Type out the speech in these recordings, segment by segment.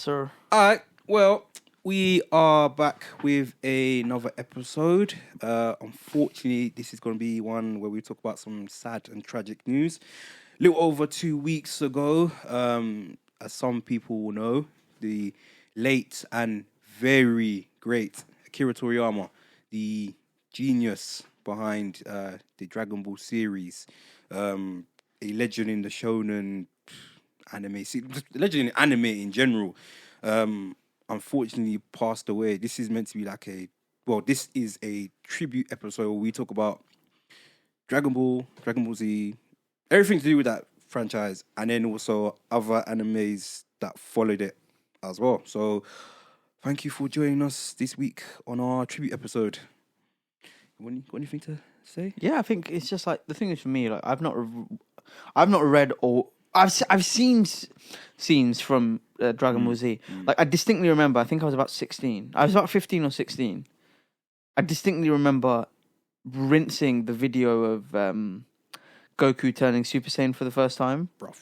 sir? All right. Well, we are back with another episode. Unfortunately, this is going to be one where we talk about some sad and tragic news. A little over 2 weeks ago, as some people will know, the late and very great Akira Toriyama, the genius behind the Dragon Ball series, a legend in the shonen anime, legend in anime in general, unfortunately passed away. This is meant to be like this is a tribute episode where we talk about Dragon Ball Z, everything to do with that franchise, and then also other animes that followed it as well. So thank you for joining us this week on our tribute episode. Got anything to say? Yeah, I think it's just like the thing is for me, like I've not read or I've seen scenes from Dragon Ball Z. Like I distinctly remember, I think I was about 16. I was about 15 or 16. I distinctly remember rinsing the video of Goku turning Super Saiyan for the first time. Bruv.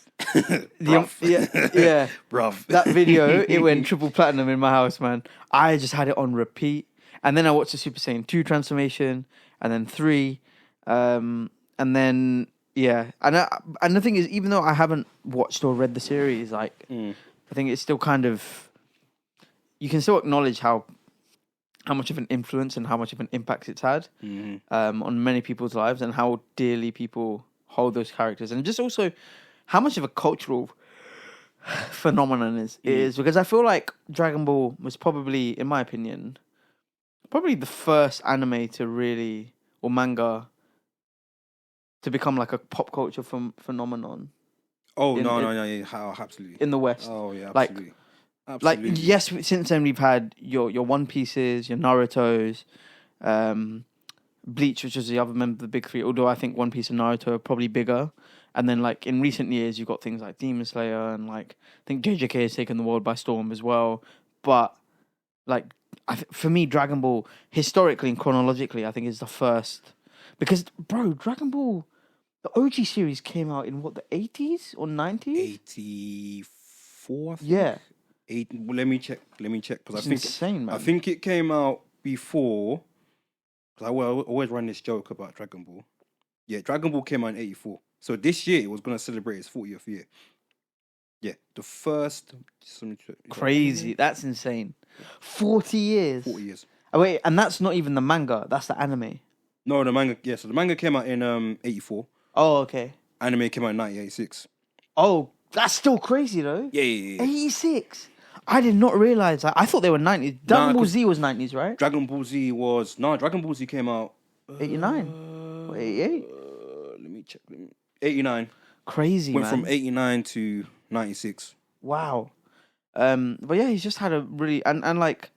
Yeah. Bruv. That video, it went triple platinum in my house, man. I just had it on repeat. And then I watched the Super Saiyan 2 transformation, and then 3, and then, yeah. And the thing is, even though I haven't watched or read the series, like, I think it's still kind of, you can still acknowledge how much of an influence and how much of an impact it's had on many people's lives, and how dearly people hold those characters, and just also how much of a cultural phenomenon it is, because I feel like Dragon Ball was probably, in my opinion, the first anime to really, or manga, to become like a pop culture phenomenon. Oh, no, absolutely. In the West. Oh, yeah, absolutely. Absolutely. Like, yes, since then we've had your One Pieces, your Narutos, Bleach, which was the other member of the big three, although I think One Piece and Naruto are probably bigger. And then, like, in recent years, you've got things like Demon Slayer, and, like, I think JJK has taken the world by storm as well. But, like, for me, Dragon Ball, historically and chronologically, I think is the first. Because, bro, Dragon Ball, the OG series came out in, the 80s or 90s? 84, I think. Yeah. Let me check, because I think insane, man. I think it came out before, because I always run this joke about Dragon Ball. Yeah, Dragon Ball came out in 84. So this year, it was going to celebrate its 40th year. Yeah, the first... Crazy. That's insane. 40 years. 40 years. Oh, wait, and that's not even the manga. That's the anime. No, the manga... Yeah, so the manga came out in 84. Oh, okay. Anime came out in 1986. Oh, that's still crazy, though. Yeah. 86? I did not realise that. I thought they were 90s. Dragon Ball Z was 90s, right? Dragon Ball Z was... No, Dragon Ball Z came out... 89? 88? Let me check. 89. Crazy, Went man. from 89 to 96. Wow. But yeah, he's just had a really... And like,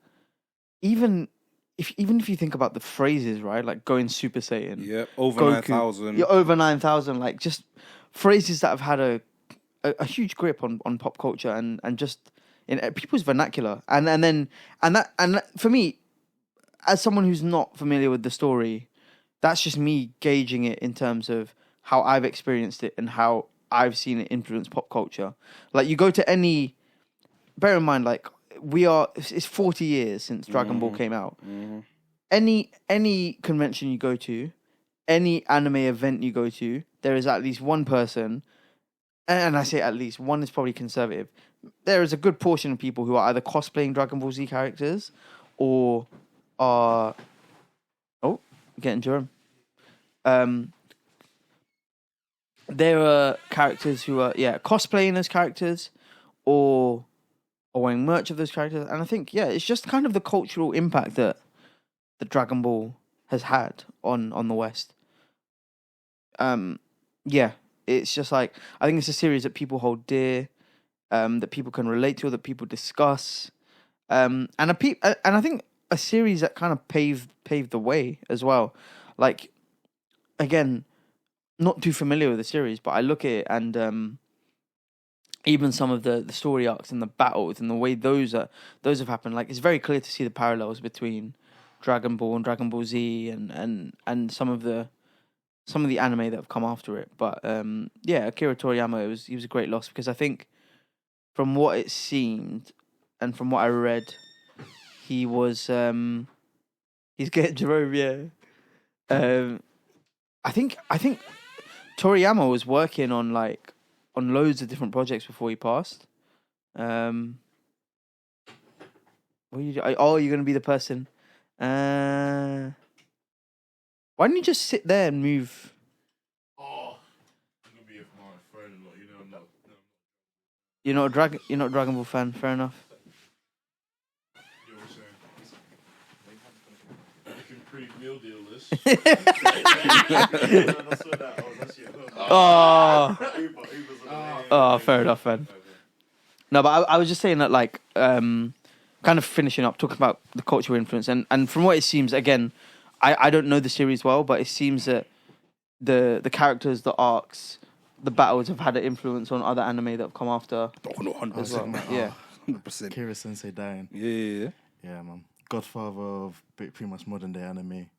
even if you think about the phrases, right? Like going Super Saiyan. Yeah, over Goku, 9,000. Yeah, over 9,000. Like, just phrases that have had a huge grip on pop culture and just in people's vernacular. And that for me, as someone who's not familiar with the story, that's just me gauging it in terms of how I've experienced it and how I've seen it influence pop culture. Like, you go to any... Bear in mind, like, it's 40 years since Dragon Ball came out. Mm-hmm. Any convention you go to, any anime event you go to, there is at least one person, and I say at least, one is probably conservative. There is a good portion of people who are either cosplaying Dragon Ball Z characters or are... Oh, getting Jerome. There are characters who are, cosplaying those characters or wearing merch of those characters. And I think, it's just kind of the cultural impact that the Dragon Ball has had on the West. It's just like, I think it's a series that people hold dear, that people can relate to, that people discuss. And I think a series that kind of paved the way as well. Like, again, not too familiar with the series, but I look at it and even some of the story arcs and the battles and the way those have happened, like, it's very clear to see the parallels between Dragon Ball and Dragon Ball Z and some of the anime that have come after it. But Akira Toriyama, he was a great loss, because I think from what it seemed, and from what I read, he was he's getting Jerome. Yeah, I think Toriyama was working on loads of different projects before he passed. What are you? Oh, you're gonna be the person. Why don't you just sit there and move? Oh, I'm gonna be with my friend. You know, I'm not. You're not a Dragon Ball fan. Fair enough. You know what I'm saying? You can pre-meal deal this. Oh, fair enough, man. No, but I was just saying that, like, kind of finishing up, talking about the cultural influence, and from what it seems, again, I don't know the series well, but it seems that the characters, the arcs, the battles have had an influence on other anime that have come after. Oh, no, 100%. As well. Yeah. 100%. Akira Sensei dying. Yeah. Yeah, man. Godfather of pretty much modern day anime.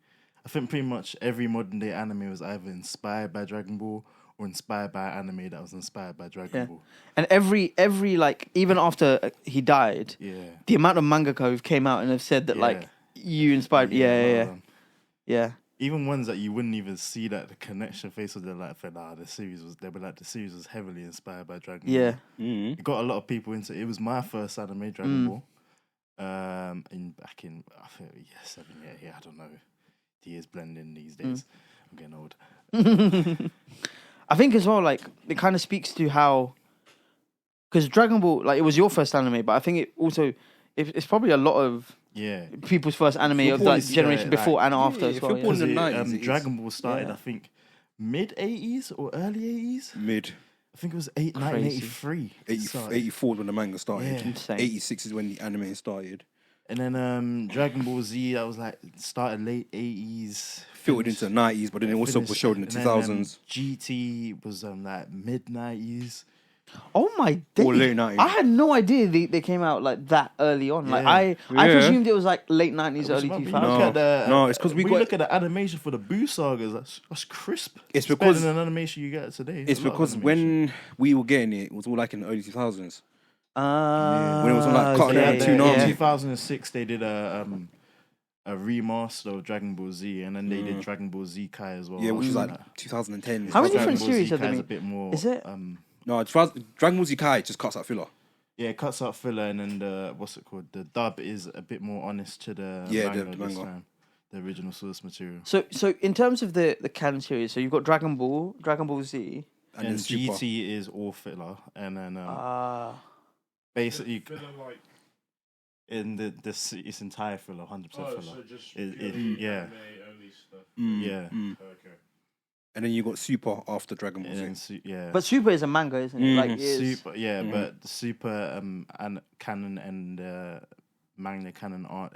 I think pretty much every modern day anime was either inspired by Dragon Ball or inspired by anime that was inspired by Dragon Ball. And every like, even after he died, the amount of mangaka who've came out and have said that like you inspired. Yeah. Even ones that you wouldn't even see that the connection face of their life, the series was heavily inspired by Dragon Ball. Yeah. Mm-hmm. It got a lot of people into it. It was my first anime, Dragon Ball. Back in I think 7 years. I don't know. The years blend in these days. I'm getting old. I think as well, like, it kind of speaks to how, because Dragon Ball, like, it was your first anime, but I think it also it's probably a lot of people's first anime of that generation before and after as well. If you're born in the 90s, Dragon Ball started, I think, mid 80s or early 80s. Mid. I think it was 1983. 84 when the manga started. Yeah. Insane. 86 is when the anime started. And then Dragon Ball Z, that was like started late 80s. Filtered into the 90s, but then it also was showed in the 2000s. GT was like mid 90s. Oh my days. Or late 90s. I had no idea they came out like that early on. Like I presumed it was like late 90s, early 2000s. No, it's because we look at the animation for the Boo sagas. That's crisp. It's because better than animation you get today. It's because when we were getting it was all like in the early 2000s. When it was on like cutting out two in 2006 they did a remaster of Dragon Ball Z, and then they did Dragon Ball Z Kai as well. Yeah, which was like 2010. How many Dragon different Ball series Z have Kai they is made? a bit more. Is it? No, Dragon Ball Z Kai just cuts out filler. Yeah, it cuts out filler, and then the what's it called? The dub is a bit more honest to the the this manga. time, the original source material. So in terms of the canon series, so you've got Dragon Ball Z, And And then Super. GT is all filler, and then basically Filler like. in its entire filler, 100% filler. So just yeah. anime only stuff. Yeah. Okay. And then you got Super after Dragon Ball And Z. then but Super is a manga, isn't it? Like it is. Super, but the Super and canon and manga canon aren't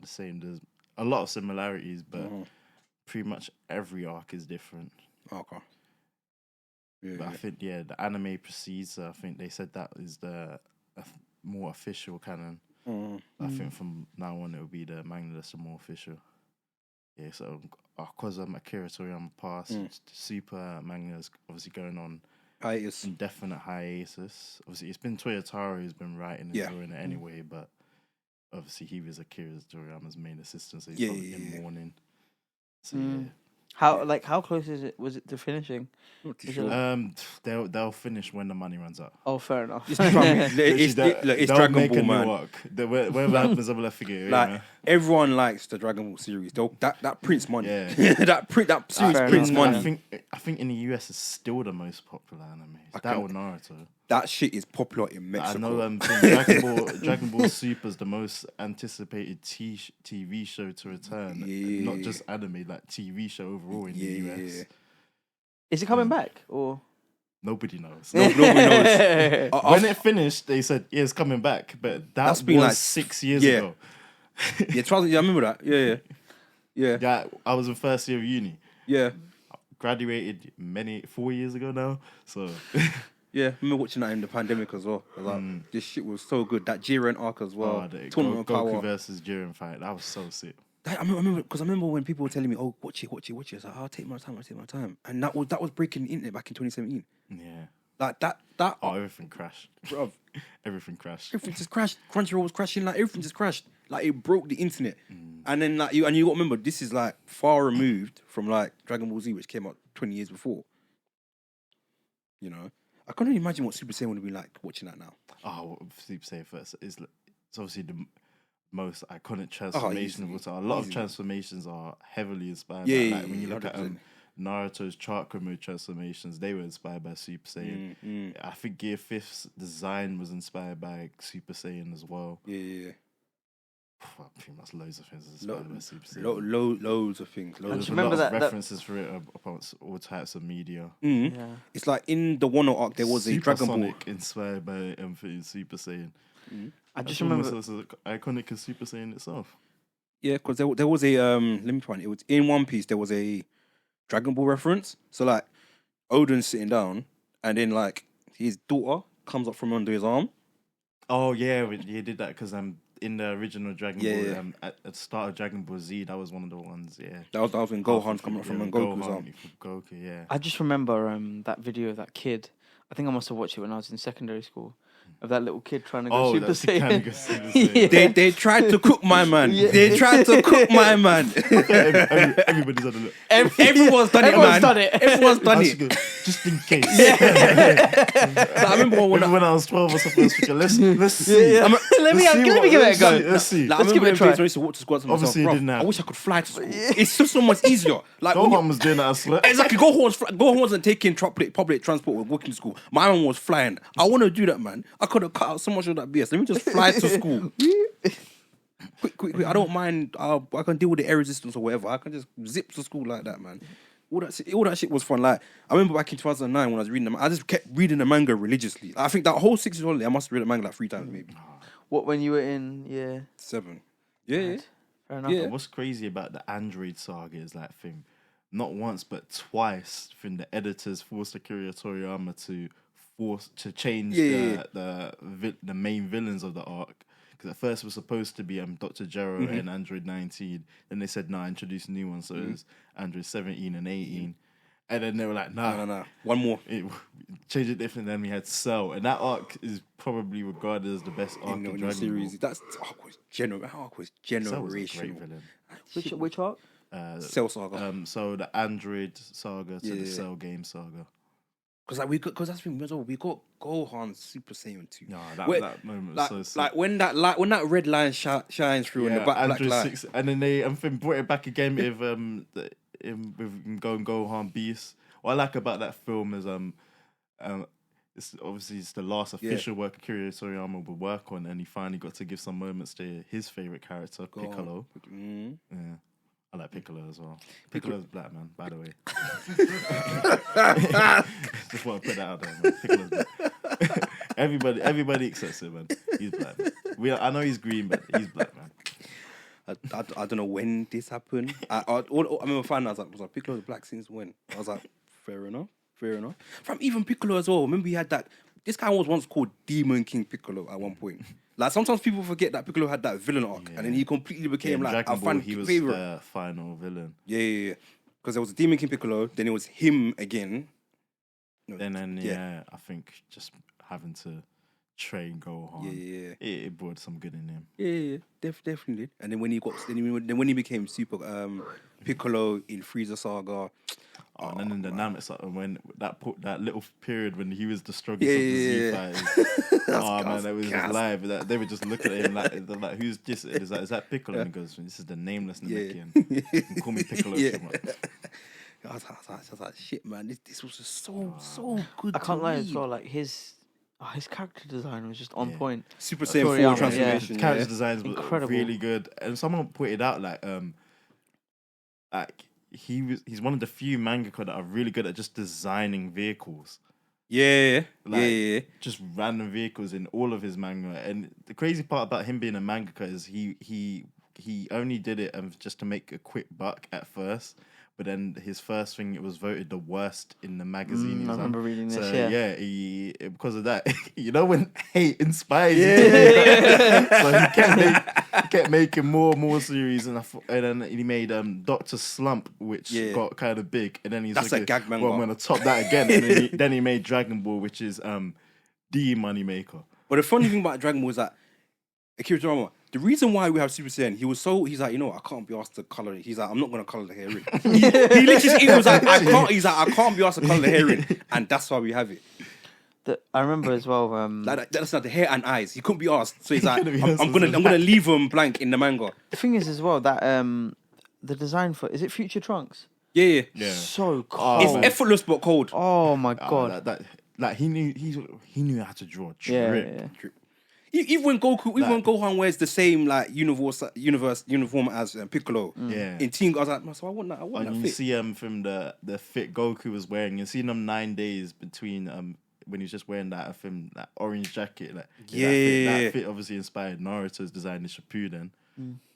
the same. There's a lot of similarities, but pretty much every arc is different. Okay. But I think the anime precedes. I think they said that is the more official canon. I think from now on it will be the manga that's the more official. Yeah, so because Akira Toriyama passed, Super manga is obviously going on Hiatus. indefinite hiatus. Obviously, it's been Toyotaro who's been writing and drawing it anyway, but obviously he was Akira Toriyama's main assistant, so he's probably in mourning. So How close was it to finishing? Not too sure. they'll finish when the money runs out. Oh, fair enough. It's They'll Dragon make Ball, a new man. arc. Whatever happens, I will figure it. Like everyone likes the Dragon Ball series. That prints money. Yeah. that series Fair prints enough. money. I think in the US it's still the most popular anime. That or Naruto. That shit is popular in Mexico. I know Dragon Ball Super is the most anticipated TV show to return. Not just anime, like TV show overall in the US. Yeah. Is it coming back or? Nobody knows. Nobody knows. When it finished, they said, it's coming back. But that's been like 6 years ago. Yeah, I remember that. Yeah. I was in first year of uni. Yeah. Graduated 4 years ago now. So... Yeah, I remember watching that in the pandemic as well. Like, this shit was so good. That Jiren arc as well. The Tournament of Goku Power. versus Jiren fight. That was so sick. I remember when people were telling me, "Oh, watch it." I was like, "I'll take my time." And that was breaking the internet back in 2017. Yeah. Like that Oh, everything crashed. bruv. Everything crashed. Everything just crashed. Crunchyroll was crashing. Like everything just crashed. Like it broke the internet. And then like you got to remember, this is like far removed from like Dragon Ball Z, which came out 20 years before. You know, I can't even imagine what Super Saiyan would be like watching that now. Oh, Super Saiyan first is it's obviously the most iconic transformation of all time. A lot of transformations are heavily inspired. Like when you look at Naruto's chakra mode transformations, they were inspired by Super Saiyan. I think Gear 5's design was inspired by Super Saiyan as well. Yeah. Pretty much loads of things inspired by Super Saiyan. Loads of things. And Loads do of you remember that references for it upon all types of media. Yeah. It's like in the Wano arc, there was a Dragon Ball. Sonic inspired by Super Saiyan. I just That's remember. almost as iconic as Super Saiyan itself. Yeah, because there was a let me find it. It was in One Piece. There was a Dragon Ball reference. So like Odin's sitting down, and then like his daughter comes up from under his arm. Oh yeah, he did that because in the original Dragon Yeah, Ball, at the start of Dragon Ball Z, that was one of the ones. Yeah, That was when Gohan's coming up from under Goku's arm. Goku, yeah. I just remember that video of that kid. I think I must have watched it when I was in secondary school. Of that little kid trying to go Super that's the kind of Saiyan. Super Saiyan. Yeah. They tried to cook my man. Yeah. They tried to cook my man. Everybody's on the look. Everyone's done it, man. Everyone's done it. Just in case. So I remember When I was 12 or something, I was thinking, let's see. Yeah. Let me give it a go. Let's see. Like, I Let's give remember it a try. days when I used to walk to school. I myself, Obviously, you "Bruv, didn't have- I wish I could fly to school. It's just so much easier. Like when Gohan was doing that as well. exactly, Gohan wasn't taking public transport or walking to school. My man was flying. I want to do that, man. I could have cut out so much of that BS. Let me just fly to school. Quick. I don't mind. I can deal with the air resistance or whatever. I can just zip to school like that, man. All that shit was fun. Like I remember back in 2009 when I was reading them, I just kept reading the manga religiously. I think that whole 6 years holiday, I must have read the manga like 3 times, maybe What, when you were in 7. Yeah. Fair enough. Yeah. What's crazy about the Android saga is that thing, not once but twice, the editors forced Akira Toriyama to change the main villains of the arc. Because at first it was supposed to be Dr. Gero and Android 19. Then they said, nah, introduce new ones. So it was Android 17 and 18. And then they were like, nah. One more. Change it different. Then we had Cell. And that arc is probably regarded as the best arc in In Dragon the series. Ball. That arc was Cell was a great generational. villain. Which arc? Cell Saga. So the Android saga to the Cell game saga. Because that's been we got Gohan Super Saiyan 2. No, that moment like, was so sick. like when that red line shines through in the back black Android light. 6, and then they brought it back again with with him going Gohan Beast. What I like about that film is it's obviously the last official work Akira Toriyama will work on, and he finally got to give some moments to his favorite character, Piccolo. Yeah. I like Piccolo as well. Piccolo's black, man, by the way. Just want to put that out there, man. Piccolo's black. Everybody accepts it, man. He's black. Man. I know he's green, but he's black, man. I don't know when this happened. I remember finding out I was like, Piccolo's black since when? I was like, fair enough. From even Piccolo as well. Remember he had that. This guy was once called Demon King Piccolo at one point. Like sometimes people forget that Piccolo had that villain arc, and then he completely became like Dragon a Ball, fan he was favorite. the final villain. Yeah. Because there was a Demon King Piccolo, then it was him again. No, I think just having to train Gohan. Yeah. It brought some good in him. Yeah, definitely. And then when he became Super Piccolo in Frieza Saga. And then in the Namek, when that little period when he was the strongest of the Z fighters. Man, that was just live. They were just looking at him like who's this? Is that Piccolo? And he goes, this is the nameless Namekian. You can call me Piccolo. I was like, shit, man, this was just so good. I can't lie as well. Like his character design was just on point. Super Saiyan 4 Toriyama, transformation. Character designs were Incredible. really good, and someone pointed out like he's one of the few mangaka that are really good at just designing vehicles. Yeah. Just random vehicles in all of his manga. And the crazy part about him being a mangaka is he only did it just to make a quick buck at first. But then his first thing, it was voted the worst in the magazine. I remember reading this. Because of that, when hate inspires you. So kept making more series, and then he made Doctor Slump, which got kind of big, and then he's That's like, a gag manga. well, I'm gonna top that again, and then he made Dragon Ball, which is the money maker. But the funny thing about Dragon Ball is that Akira Toriyama, the reason why we have Super Saiyan, he's like, you know, I can't be asked to color it. He's like, I'm not gonna color the hair in. he literally was like, I can't be asked to color the hair in, and that's why we have it. I remember as well. That's not the hair and eyes. He couldn't be asked, so he's like, Couldn't be I'm asked. gonna leave him blank in the manga. The thing is as well that the design for, is it Future Trunks? Yeah. So cold. It's effortless but cold. Oh my god. Like he knew how to draw yeah. Even when Gohan wears the same like uniform as Piccolo, in Team, I was like, so I want that. I want and that you fit. see from the fit Goku was wearing. You see them 9 days between when he was just wearing that orange jacket. Like, that fit obviously inspired Naruto's design in Shippuden.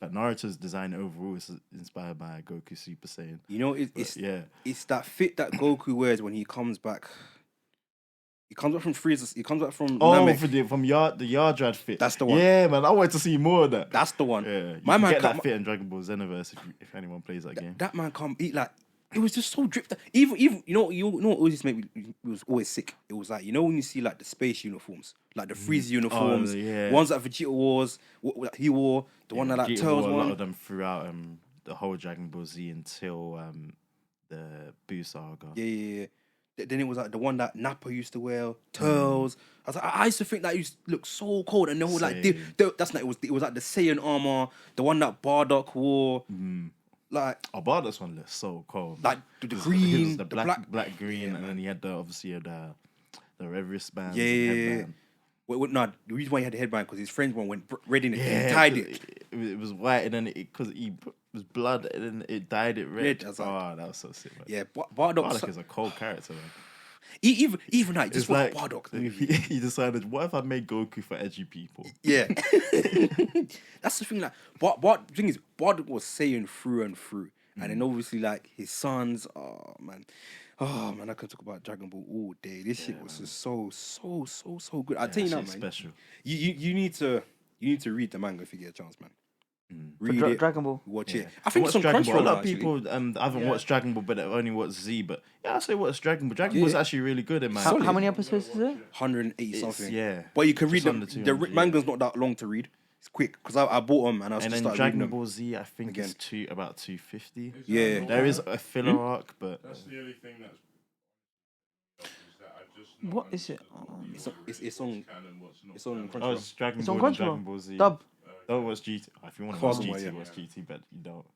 But Naruto's design overall is inspired by Goku Super Saiyan. You know, it's that fit that Goku wears when he comes back. He comes back from Frieza. He comes back from Namek. From the Yardrad fit. That's the one. Yeah, man. I wanted to see more of that. That's the one. Yeah, you My can man get can't- that fit in Dragon Ball Xenoverse if anyone plays that game. That man can't eat like. It was just so dripped. Even you know what always made me. It was always sick. It was like, you know, when you see like the space uniforms, like the Frieza uniforms, ones that Vegeta wore, what he wore, the one that like Vegeta Tails wore a lot one. of them throughout the whole Dragon Ball Z until the Buu saga. Yeah. Then it was like the one that Nappa used to wear, Tails. I was like, I used to think that used to look so cold, and they were like, that's not. It was like the Saiyan armor, the one that Bardock wore. Like, Bardock's one looks so cold. Like the His green, was the black green, and then he had the red wristbands. and headband. No, the reason why he had the headband because his friend's one went red in it and tied it. It was white, and then because it was blood, and then it dyed it red. I was like, that was so sick, man. Yeah, Bardock Bardock is a cold character, man. Even like just It's like Bardock. he decided, what if I made Goku for edgy people? Yeah, that's the thing. Like, the thing is, Bardock was saying through and through, and then obviously like his sons. Oh man, I could talk about Dragon Ball all day. This shit was just so good. I tell you now, man. Special. You need to read the manga if you get a chance, man. Read For it, Dragon Ball. watch Yeah. it. I think it's on Dragon Ball. A Crunchyroll. lot of Actually. people haven't watched Dragon Ball, but only watched Z. But I say watch Dragon Ball. Dragon Ball's actually really good in my How opinion. many episodes is it? 180 something. Yeah, But you can read just them. under The 200, manga's not that long to read. It's quick because I bought them and I was And just then started reading Dragon them. Ball Z, I think Again. is about 250. Yeah. There is a filler arc, but That's the only thing that's is that I just not What is it? It's on. canon what's not. It's on oh, Crunchyroll. it's Dragon It's on Ball and Dragon Crunchyroll. Ball Z. Dub. Don't watch GT. If you want to watch Father, GT, yeah. watch GT, but you don't.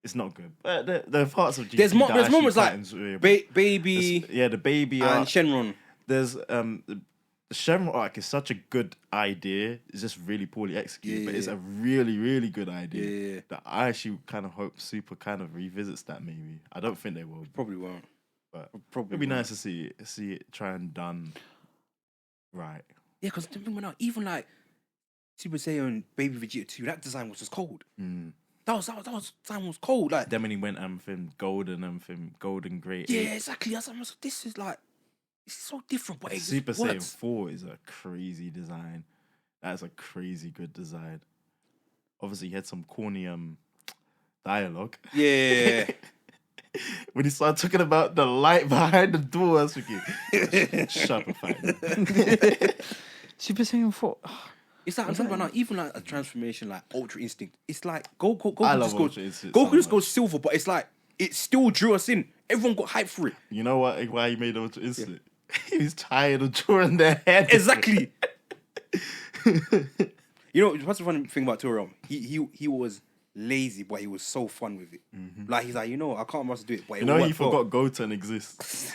It's not good. But the parts of GT. There's that actually moments like tightens really. baby The baby and arc. Shenron. There's the Shenron arc is such a good idea. It's just really poorly executed, but it's a really, really good idea. Yeah. That I actually kind of hope Super kind of revisits that. Maybe I don't think they will, Probably won't. but Probably it'd be won't. nice to see it try and done right. Yeah, because even like Super Saiyan Baby Vegeta 2, that design was just cold. That design was cold. Like, Then when he went from golden great. yeah, exactly. I was like, this is like, it's so different, but it just Super Saiyan works. 4 is a crazy design. That's a crazy good design. Obviously, he had some corny dialogue. Yeah. When he started talking about the light behind the door, I was thinking, shut up, fight. Super Saiyan 4. It's like I'm talking about now, even like a transformation like Ultra Instinct. It's like Goku I love just Ultra goes Instinct Goku so just much. goes silver, but it's like it still drew us in. Everyone got hyped for it. You know what? Why he made Ultra Instinct? He was tired of drawing their head. Exactly. You know what's the funny thing about Toriyama? He was lazy, but he was so fun with it. Like he's like, I can't must do it, but You know, he forgot Goten exists.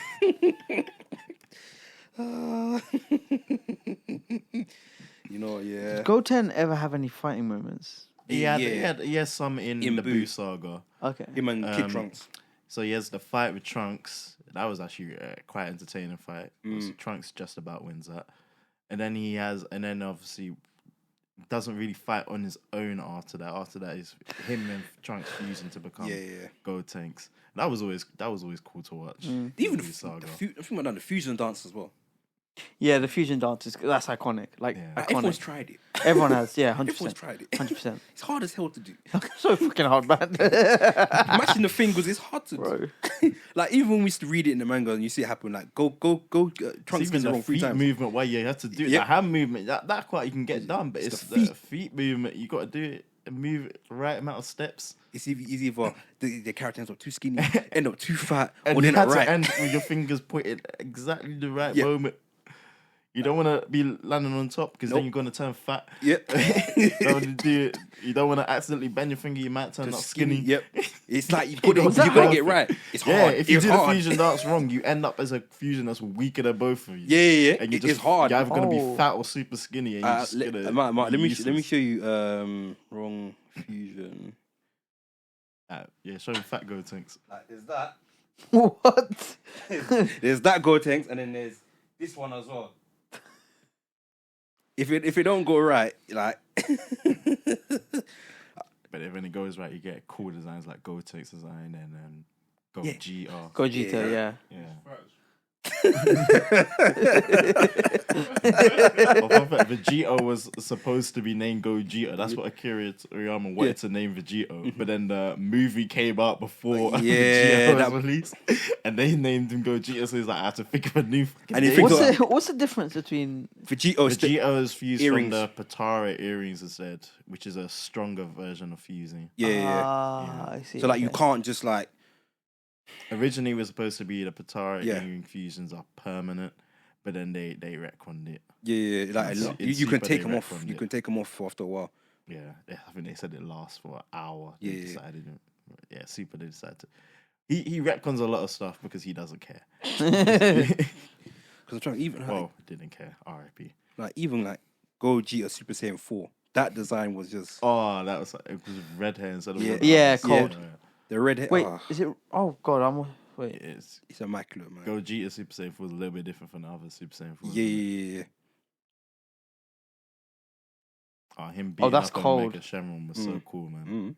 Yeah. Goten ever have any fighting moments? He had some in the Buu. Buu saga. Okay. Him and Kid Trunks. So he has the fight with Trunks. That was actually quite entertaining fight. Obviously, Trunks just about wins that. And then obviously doesn't really fight on his own after that. After that is him and Trunks fusing to become Gotenks. That was always cool to watch. Even Buu saga. I think about the fusion dance as well. Yeah, the fusion dance that's iconic. Like Yeah. Everyone's iconic. tried it. Everyone has, yeah, 100%. Everyone's tried it. 100%. It's hard as hell to do. So fucking hard, man. Matching the fingers is hard to Bro. do. Like even when we used to read it in the manga and you see it happen, like go, It's Trunks even gets it the wrong 3 feet times. movement where you have to do Yep. the hand movement. That quite you can get done, but It's it's the the feet movement. You got to do it and move it the right amount of steps. It's either the character ends up too skinny, end up too fat, And or you they're not had to right. end with your fingers pointed exactly the right Yeah. moment. You don't want to be landing on top because then Nope. you're going to turn fat. Yep. You don't want to accidentally bend your finger. You might turn out skinny. Yep. It's like you Was got that to hard? get it right. It's Yeah, hard. if you It's do hard. the fusion dance wrong, you end up as a fusion that's weaker than both of you. Yeah. And you It's just hard. You're either going to Oh. be fat or super skinny, and you're just Let gonna. me useless. show you wrong fusion. Yeah, show me fat go tanks. Like there's that. What? There's that Gotenks, and then there's this one as well. If it don't go right, like But if when it goes right, you get cool designs like Go Takes design and Go Yeah. GR. Gogeta, yeah. Yeah. Facts. Well, fun fact, Vegito was supposed to be named Gogeta. That's what Akira Toriyama wanted to name Vegito. But then the movie came out before Yeah, Vegito that- was released, and they named him Gogeta. So he's like, I have to think of a new. fucking And he name. thinks- What's the difference between Vegito. Vegito is fused earrings. from the Patara earrings instead, which is a stronger version of fusing. Yeah. I see. So like you okay. can't just like Originally, it was supposed to be the Patara Yeah. earring fusions are permanent, but then they retconned it. yeah like It's- it's you can super take them direct off. from You it. can take them off after a while. Yeah, I think they said it lasts for an hour. Yeah, They yeah. decided. Yeah, super. They decided to. He retcons a lot of stuff because he doesn't care. Because I'm trying to even Well, didn't care. R.I.P. like Gogeta Super Saiyan 4. That design was just Oh, that was it was red hair instead of Yeah. red Yeah, eyes. cold. the red hair. Wait, ah, is it? Oh god, wait. It's it's immaculate, man. Gogeta Super Saiyan 4 was a little bit different from the other Super Saiyan 4. Yeah. Him being that's up on cold. Mega Shenron was so cool, man. Mm.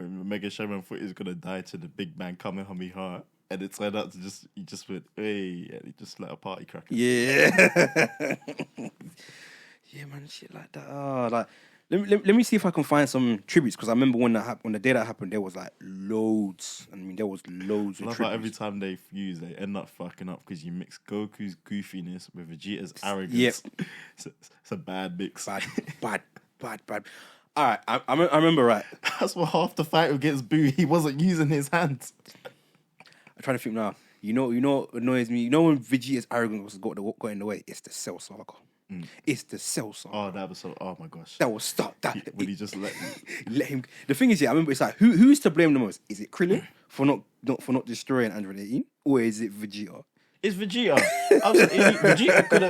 When Mega Shenron thought he was gonna die to the big man Kamehameha, and it turned out to he just went, hey, and he just let a party crack. Yeah. Yeah, man, shit like that. Oh, like let me see if I can find some tributes because I remember when the day that happened, there was like loads. I mean, there was loads I of love how tributes. every time they fuse, they end up fucking up because you mix Goku's goofiness with Vegeta's arrogance. Yep. It's a bad mix. bad. All right, I remember right. That's what half the fight against Boo, he wasn't using his hands. I'm trying to think now. You know what annoys me? You know when Vegeta's arrogance got in the way? It's the Cell Saga. It's the Cell Saga. Oh, that was so. Oh my gosh. That will stop that. When he just let. Let him. The thing is, yeah, I remember it's like who's to blame the most? Is it Krillin for not destroying Android 18, or is it Vegeta? It's Vegeta.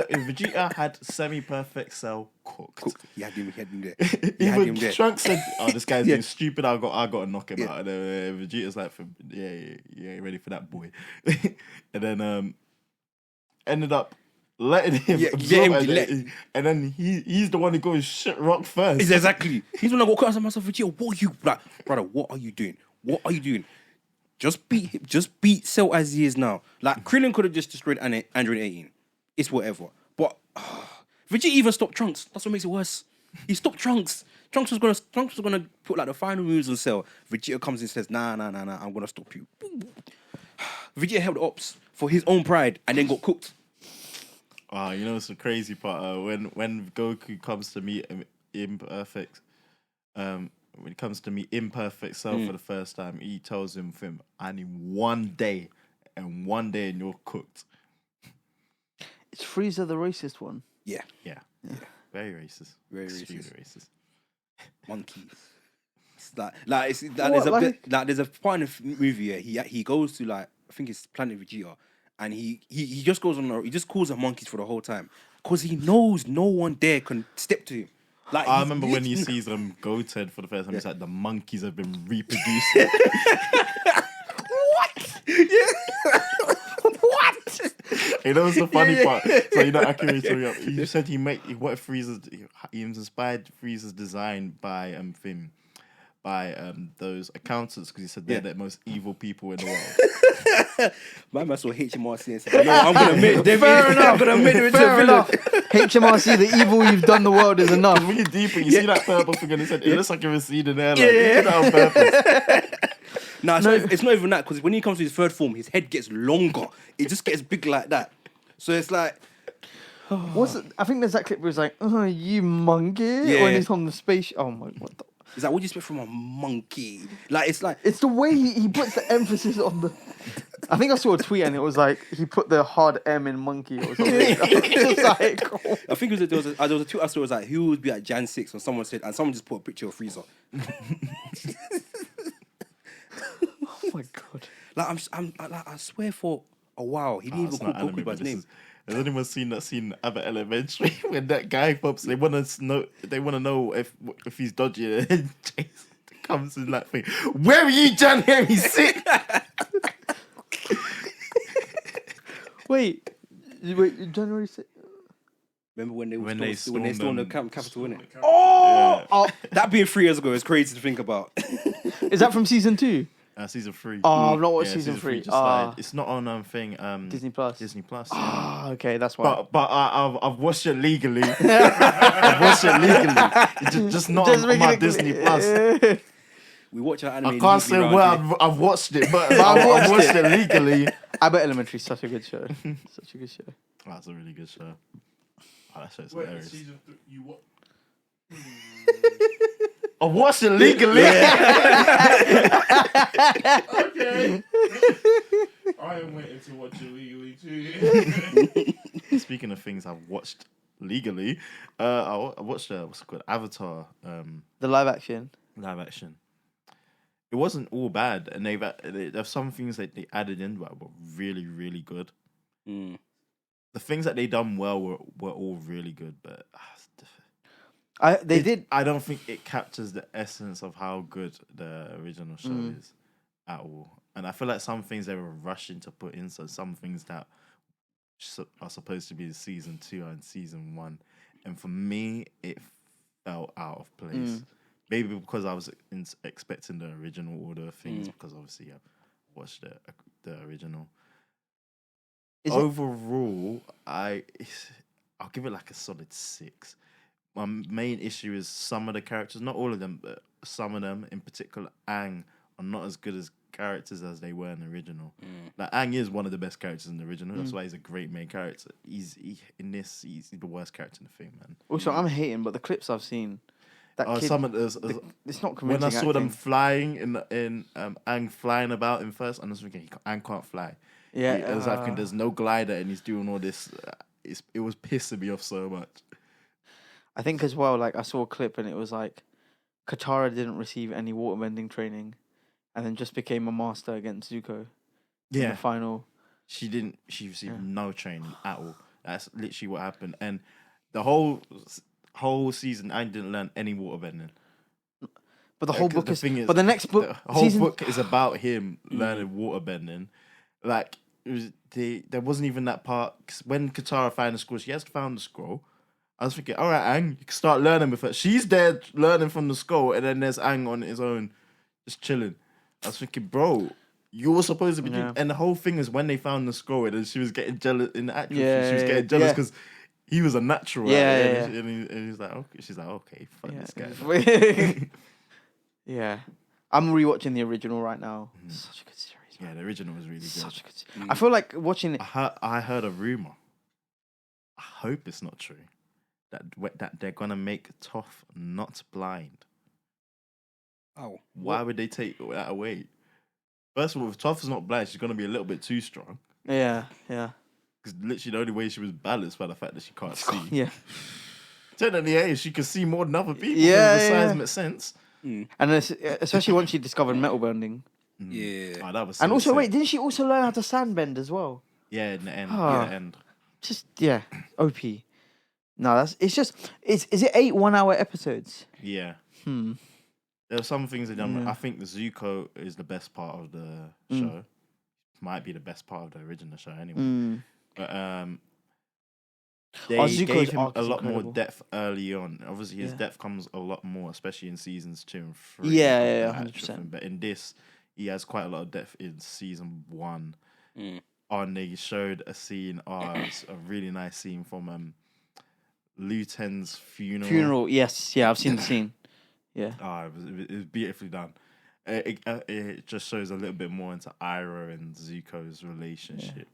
If Vegeta had semi-perfect Cell cooked. He had him there. He had him Even there. Trunks said, "Oh, this guy's Yeah. being stupid. I got to knock him Yeah. out." And then Vegeta's like, "Yeah, ready for that boy." And then ended up letting him. Yeah, absorb let him- it. And then he's the one who goes shit rock first. It's exactly. He's when I walk out of myself, Vegeta. What are you like, brother? What are you doing? What are you doing? Just beat him. Just beat Cell as he is now. Like Krillin could have just destroyed Android 18. It's whatever. But Vegeta even stopped Trunks. That's what makes it worse. He stopped Trunks. Trunks was gonna put like the final moves on Cell. Vegeta comes in and says, Nah, I'm gonna stop you. Vegeta held ops for his own pride and then got cooked. You know, it's the crazy part. When Goku comes to meet imperfect, when it comes to meet imperfect Cell for the first time, he tells him, "I need 1 day, and 1 day, and you're cooked." It's Frieza the racist one. Yeah. Yeah. Very racist. Very Extremely racist. racist. Monkeys. It's like there's a part in the movie. Yeah, he goes to like I think it's Planet Vegeta, and he just goes on. He just calls them monkeys for the whole time because he knows no one there can step to him. Like I he's remember when he literally- sees Goten for the first time. He's like, the monkeys have been reproduced. what? You know, it's the funny part. So you know, Akira Toriyama, he said he inspired Frieza's design by by those accountants because he said they're the most evil people in the world. My man saw HMRC and said, "Yo, I'm gonna make them. Fair enough. I'm gonna make them into a Fair villain." enough. HMRC, the evil you've done the world is enough. Really deep, and you see that purple thing, and he said, "It looks like a receding hairline." Yeah. He did that on purpose. Nah, it's not even that because when he comes to his third form, his head gets longer. It just gets big like that. So it's like, What's it? I think there's that clip where it's like, "Oh, you monkey," Yeah. when he's on the space. Oh my, what the? it's like, what do you expect from a monkey? Like, it's like, It's the way he puts the emphasis on the. I think I saw a tweet and it was like he put the hard M in monkey or something. It's just like, oh. I think there was a tweet I saw. It was like, who would be at Jan 6? Or someone said, and someone just put a picture of Freezer. Oh my god. Like, I swear for a while he didn't even call Goku by his name. Has anyone seen that scene Other Elementary when that guy pops? They want to know. They want to know if he's dodgy. And Jason comes in that thing. Where are you, Jan? Here he's sick. Wait, January 6th? Remember when they stormed stormed the them. capital, innit? Oh, That being 3 years ago is crazy to think about. is that from season 2? Season 3. Oh, I've not watched season 3. Just started. It's not on Disney Plus. Disney Plus. Ah, okay, that's why. But I've watched it legally. I've watched it legally. It's just not on making my it Disney clear. Plus. We watch our anime. I can't say where I've watched it, but I've watched it legally. Abbott Elementary is such a good show. Such a good show. Oh, that's a really good show. Oh, that show's Wait, hilarious. season 3, you what? I watched it legally. Okay. I am waiting to watch it legally too. Speaking of things I've watched legally, I watched what's it called, Avatar The live action. live action. It wasn't all bad, and there's some things that they added in that were really, really good. Mm. The things that they done well were all really good, but Did. I don't think it captures the essence of how good the original show is at all. And I feel like some things they were rushing to put in, so some things that are supposed to be the season 2 and season 1, and for me it felt out of place. Maybe because I was expecting the original order of things, because obviously I watched the original. Overall, I'll give it like a solid 6. My main issue is some of the characters, not all of them, but some of them, in particular, Aang, are not as good as characters as they were in the original. Like Aang is one of the best characters in the original. That's why he's a great main character. He's the worst character in the thing, man. Also, I'm hating, but the clips I've seen, that kid, Some of it's not convincing. when I saw them acting. flying in Aang flying about in first, I was thinking Aang can't fly. Yeah, I was like, there's no glider, and he's doing all this. It was pissing me off so much. I think as well, like I saw a clip and it was like Katara didn't receive any waterbending training, and then just became a master against Zuko. In the final. She received no training at all. That's literally what happened, and the whole season, I didn't learn any waterbending. But the whole book The is. thing is, But the next book, the whole season, book is about him learning waterbending. Like there wasn't even that part 'cause when Katara found the scroll. She has found the scroll. I was thinking, all right, Aang, you can start learning with her. She's there learning from the scroll, and then there's Aang on his own, just chilling. I was thinking, bro, you were supposed to be doing... And the whole thing is when they found the scroll, and she was getting jealous in the actual film, she was getting jealous because he was a natural. And he's like, okay. She's like, okay, fuck this guy. Yeah. I'm rewatching the original right now. Such a good series. Yeah, the original was really good. Such a good series. I feel like watching it... I heard a rumor. I hope it's not true. That they're gonna make Toph not blind. Oh, why would they take that away? First of all, if Toph is not blind, she's gonna be a little bit too strong. Yeah. Because literally the only way she was balanced by the fact that she can't see. Yeah. Technically, she can see more than other people. Yeah, The size makes sense. And especially once she discovered metal bending. yeah. Oh, that was And so also, sick. wait, didn't she also learn how to sand bend as well? Yeah, in the end. Oh. In the end. Just OP. No, is it 8 1-hour episodes? Yeah. There are some things that done. I think the Zuko is the best part of the show. Might be the best part of the original show anyway. But they Zuko's gave him arc a is lot more incredible. depth early on. Obviously, his Yeah. depth comes a lot more, especially in seasons 2 and 3. Yeah, of yeah, the 100%. actual film. But in this, he has quite a lot of depth in season 1. And they showed a scene, it's a really nice scene from Luten's funeral. Yes, yeah, I've seen the scene. Yeah. It was beautifully done. It just shows a little bit more into Iroh and Zuko's relationship.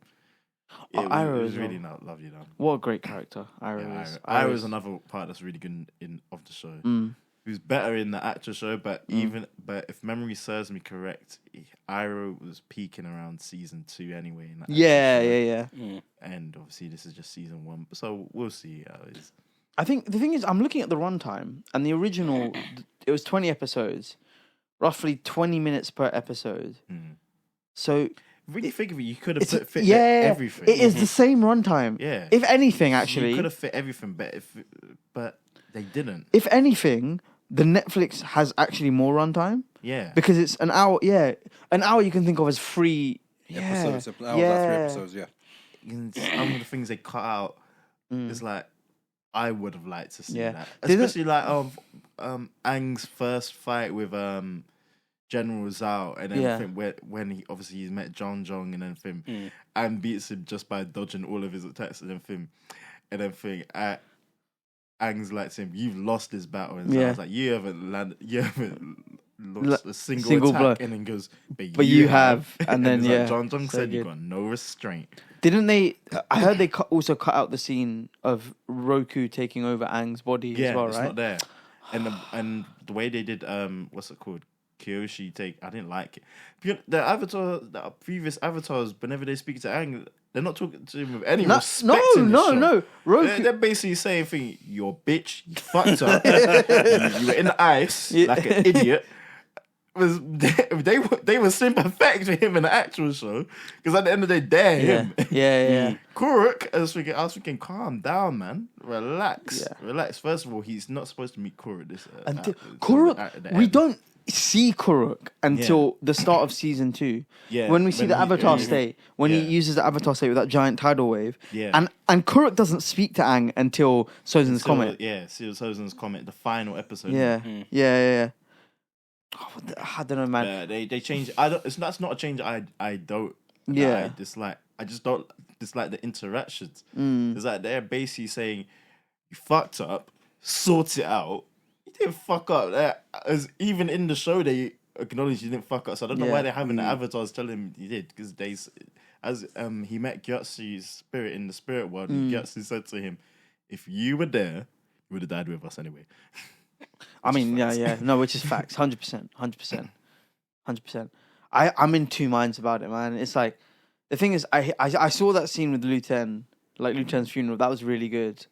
Oh, Iroh it was as really well. lovely done. What a great character Iroh is. Iroh is another part that's really good of the show. He was better in the actual show, but if memory serves me correct, Iroh was peaking around season 2 anyway. In the actual show. And obviously this is just season 1, so we'll see how it is. I think the thing is, I'm looking at the runtime, and the original, it was 20 episodes, roughly 20 minutes per episode. So really think of it, you could have fit everything. It is the same runtime. Yeah. If anything, actually, you could have fit everything, but they didn't. If anything, the Netflix has actually more runtime. Yeah. Because it's an hour. Yeah, an hour you can think of as free episodes. An hour, that's 3 episodes. Yeah. And some of the things they cut out is like, I would have liked to see Yeah. that, especially like Aang's first fight with General Zhao, and then when he obviously he's met John Jong, and then and beats him just by dodging all of his attacks, and then Aang's like to him, "You've lost this battle," and Zhao's like, "You haven't lost a single attack," blow. and then goes, But you have, and then like, John Jong so said, good. "You got no restraint." Didn't they? I heard they also cut out the scene of Roku taking over Aang's body as well, it's right? not there. And the way they did what's it called? Kyoshi take, I didn't like it. The previous avatars, whenever they speak to Aang, they're not talking to him with any respect. No. Roku. They're basically saying, "You're a bitch, you fucked up, you were in the ice like an idiot." They were sympathetic to him in the actual show, because at the end of the day, they're him. Yeah. Kuruk, I was thinking, calm down, man, relax. First of all, he's not supposed to meet Kuruk. Kuruk, we don't see Kuruk until the start of season 2. Yeah, when we see the Avatar state, when he uses the Avatar state with that giant tidal wave. Yeah. And Kuruk doesn't speak to Aang until Sozin's Comet. Yeah, Sozin's Comet, the final episode. Yeah. Oh, I don't know, man. They changed. That's not a change. I don't. Yeah. I dislike. I just don't dislike the interactions. It's like they're basically saying, "You fucked up. Sort it out." You didn't fuck up. As even in the show, they acknowledge you didn't fuck up. So I don't know why they're having the avatars tell him you did, because he met Gyatso's spirit in the spirit world, and Gyatso said to him, "If you were there, you would have died with us anyway." I mean, no, which is facts, 100%. I'm in two minds about it, man. It's like, the thing is, I saw that scene with Luten's funeral. That was really good,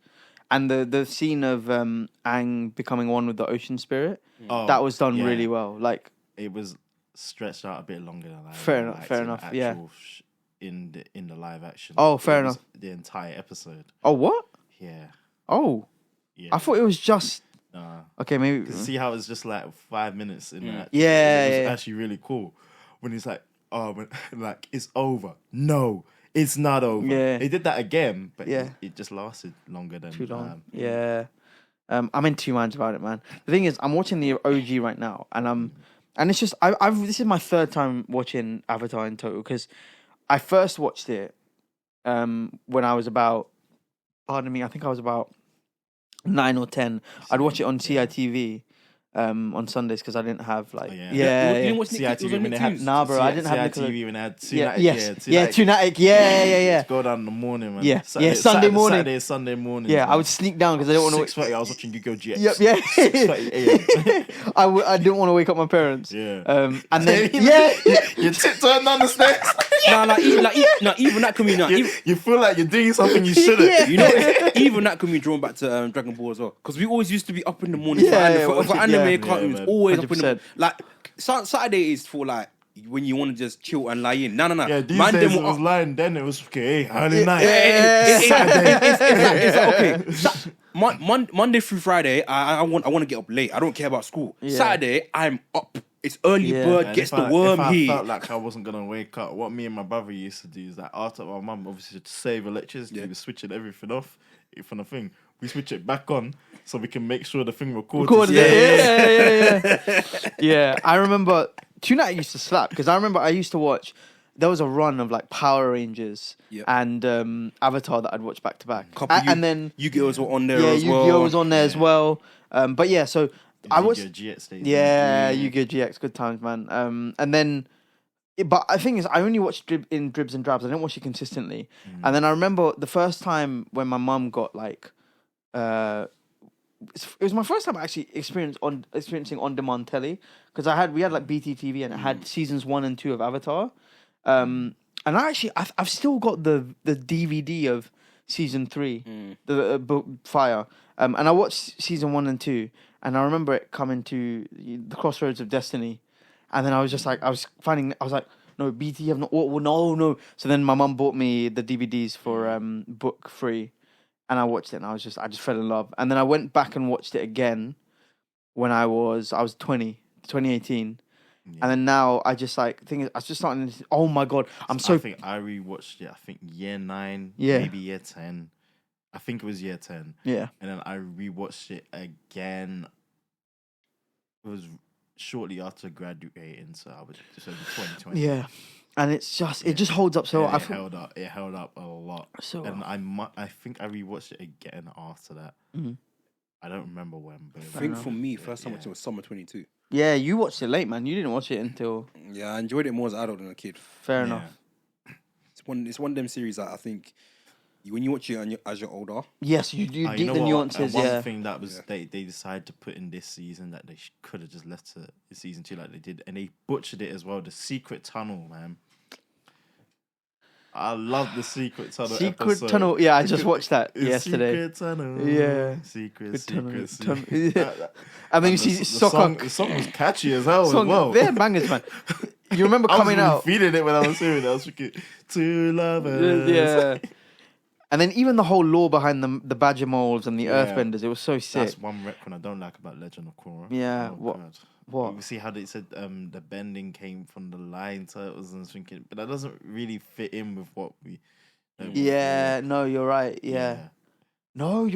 and the scene of Aang becoming one with the ocean spirit, that was done really well. Like, it was stretched out a bit longer than I fair liked enough. Yeah, in the live action. Oh, fair enough. The entire episode. Oh, what? Yeah. Oh, Yeah. I thought it was just. Okay, maybe. See how it's just like 5 minutes in that. Yeah, it was actually really cool when he's like, like, it's over. No, it's not over. Yeah. They did that again, but it just lasted longer than Too long. I'm in two minds about it, man. The thing is, I'm watching the OG right now, and it's just this is my third time watching Avatar in total, because I first watched it when I was about, I think I was about 9 or 10. I'd watch it on CITV on Sundays, because I didn't have like You didn't watch CITV when they had bro, I didn't have CITV when they had Tunatic, yeah. Go down in the morning, man. Yeah, Sunday morning. Sunday morning. Yeah, I would sneak down because I didn't want to. 6:30, I was watching Google GX. Yep, 6:30 a.m. I didn't want to wake up my parents. Yeah. And then you tiptoeing down the stairs. Even that can be you feel like you're doing something you shouldn't. Yeah. You know, even that can be drawn back to Dragon Ball as well, because we always used to be up in the morning for anime cartoons. Always up in the 100%. like Saturday is for like when you want to just chill and lie in. No. Yeah, these Man, days them it was up- lying, then it was okay. Early night. It's like, okay. Monday through Friday, I want to get up late. I don't care about school. Yeah. Saturday, I'm up. It's early bird And gets if the I- worm if I here. felt like I wasn't gonna wake up, what me and my brother used to do is that after my mum obviously to save electricity, was switching everything off. from the thing, we switch it back on so we can make sure the thing records. Recorded it. Yeah. Yeah, I remember Tonight used to slap because I remember I used to watch. There was a run of like Power Rangers and Avatar that I'd watch back to back, and then Yu-Gi-Oh's were on there yeah, as well. Yu-Gi-Oh was on there as well. But yeah, so I watched. Yu-Gi-Oh GX days, Yu-Gi-Oh GX, good times, man. And then. But the thing is, I only watched in dribs and drabs. I didn't watch it consistently. And then I remember the first time when my mum got like, it was my first time actually experiencing on-demand telly because we had like BTTV and it had seasons 1 and 2 of Avatar. And I've still got the DVD of season 3, the book Fire. And I watched season 1 and 2, and I remember it coming to the Crossroads of Destiny. And then I was just like, I was like, no, BT have not, no. So then my mum bought me the DVDs for book free, and I watched it, and I just fell in love. And then I went back and watched it again when I was 2018. Yeah. And then now I just like, I was just starting to, oh my God, I think I rewatched it, year 9, maybe year 10. I think it was year 10. Yeah. And then I rewatched it again. It was shortly after graduating, so I was just over 2020. Yeah, and it just holds up so well. It held up a lot. So and I think I rewatched it again after that. Mm-hmm. I don't remember when, but I think for me, first time I watched it was summer 22. Yeah, you watched it late, man. You didn't watch it until. Yeah, I enjoyed it more as an adult than a kid. Fair enough. It's one of them series that I think. When you watch it as you're older, yes, you do deep the nuances. One thing that was they decided to put in this season that they could have just left it in season 2 like they did, and they butchered it as well. The secret tunnel, man. I love the secret tunnel. Tunnel. Yeah, I just watched that yesterday. Secret tunnel. Yeah. Secret tunnel. Yeah. And then you see the song was catchy as hell. As well. They're bangers, man. You remember coming out? I was really feeling it when I was hearing it. I was thinking, two lovers. Yeah. And then even the whole lore behind the Badger Moles and the Earthbenders, it was so sick. That's one retcon I don't like about Legend of Korra. Yeah, what? You see how they said the bending came from the Lion Turtles, and I was thinking, but that doesn't really fit in with what we. No, you're right. Yeah. No,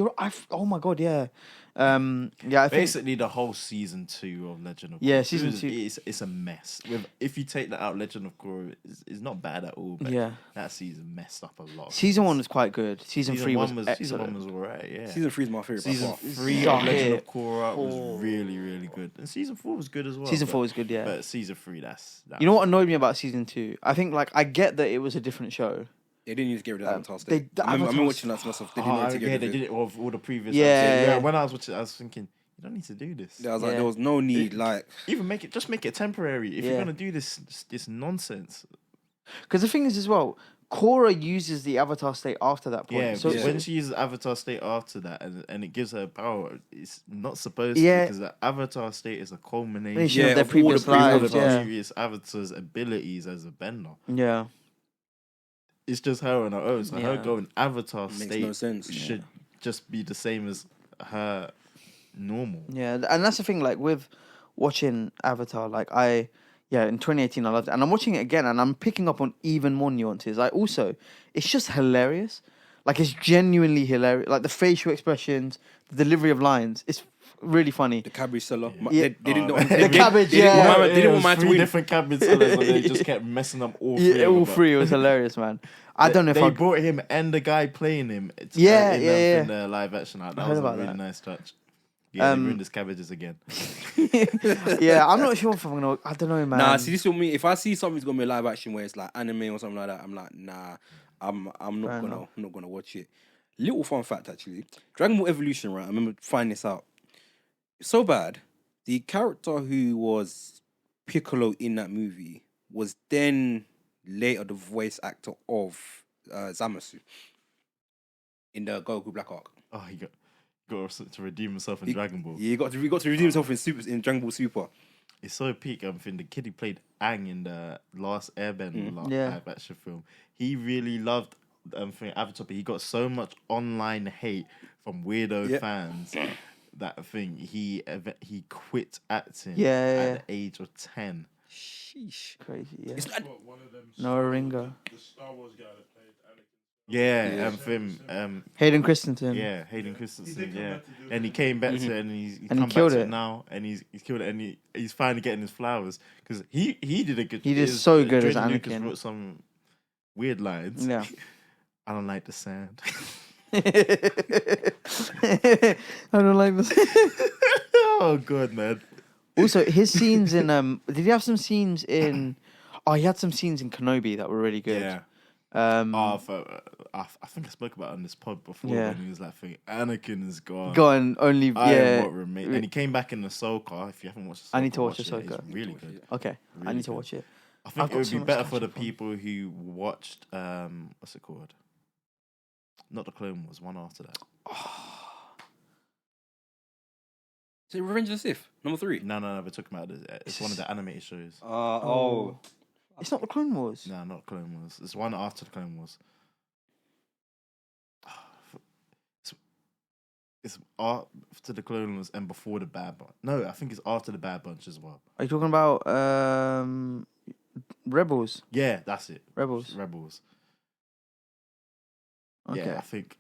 oh my God, yeah. I think basically the whole season 2 of Legend of Korra. Yeah, season 2. It's a mess. If you take that out, Legend of Korra is not bad at all. But that season messed up a lot. Season 1 was quite good. Season 3 was excellent. Season 1 was alright. Yeah. Season 3 is my favorite. Season 3 of Legend of Korra was really, really good, and season 4 was good as well. Season 4 was good, yeah. But season 3, you know what annoyed me about season 2? I think I get that it was a different show. They didn't need to get rid of Avatar State. I remember watching that to myself. They didn't need to get rid of it. They did it of all the previous. Yeah. When I was watching, I was thinking, you don't need to do this. Yeah, I was like, there was no need. Even make it temporary. If you're gonna do this nonsense. Because the thing is, as well, Korra uses the Avatar State after that point. Yeah, so when she uses Avatar State after that, and it gives her power, it's not supposed to, because the Avatar State is a culmination of their previous lives. Previous Avatar's abilities as a bender. Yeah. It's just her on her own. So her going Avatar State no sense. should just be the same as her normal. Yeah, and that's the thing. With watching Avatar, in 2018 I loved it, and I'm watching it again, and I'm picking up on even more nuances. It's just hilarious. It's genuinely hilarious. The facial expressions, the delivery of lines. It's really funny. The cabbage seller. Yeah. They didn't know. The cabbage, They didn't want man to win. Different cabbage sellers, and they just kept messing up all three. Yeah, all three. It was hilarious, man. I don't know if they brought him and the guy playing him. In the live action. That was a really nice touch. Yeah, they ruined his cabbages again. Yeah, I'm not sure if I'm gonna. I don't know, man. Nah, see, this with me. If I see something's gonna be a live action where it's like anime or something like that, I'm like, nah, I'm not gonna watch it. Little fun fact, actually, Dragon Ball Evolution, right? I remember finding this out. So bad, the character who was Piccolo in that movie was then later the voice actor of Zamasu in the Goku Black Arc. Oh, he got to redeem himself in Dragon Ball. Yeah, he got to redeem himself in Dragon Ball Super. It's so peak. I think the kid who played Aang in the Last Airbender live action film, he really loved Avatar, but he got so much online hate from weirdo fans that thing he quit acting at the age of 10. Sheesh, crazy. Yeah. One of them Noah Ringo. The Star Wars guy that played Anakin. Yeah, Hayden Christensen. yeah, Hayden He Christensen, did come yeah. back to do it. And he came back to it, and he's And he come back killed to it. it now, and he's killed it, and he's finally getting his flowers because he did a good. He did so good as Jordan Lucas Anakin. wrote some weird lines. Yeah. I don't like the sand. I don't like this. Oh god, man. Also, his scenes in did he have some scenes in? Oh, he had some scenes in Kenobi that were really good. Yeah. I I think I spoke about it on this pod before Yeah. when he was like, Anakin is gone. Gone only I yeah. am what remains. And he came back in Ahsoka. If you haven't watched Ahsoka, I need to watch it. Ahsoka. It's really good. Okay, I Really need to good. watch it. I think I've it got would so be much better to for the catch up on. people who watched what's it called? Not the Clone Wars, one after that. Is it Revenge of the Sith? Number 3? No, we're talking about it. It's one of the animated shows. It's not the Clone Wars. No, not Clone Wars. It's one after the Clone Wars. It's after the Clone Wars and before the Bad Bunch. No, I think it's after the Bad Bunch as well. Are you talking about Rebels? Yeah, that's it. Rebels. Okay. Yeah, I think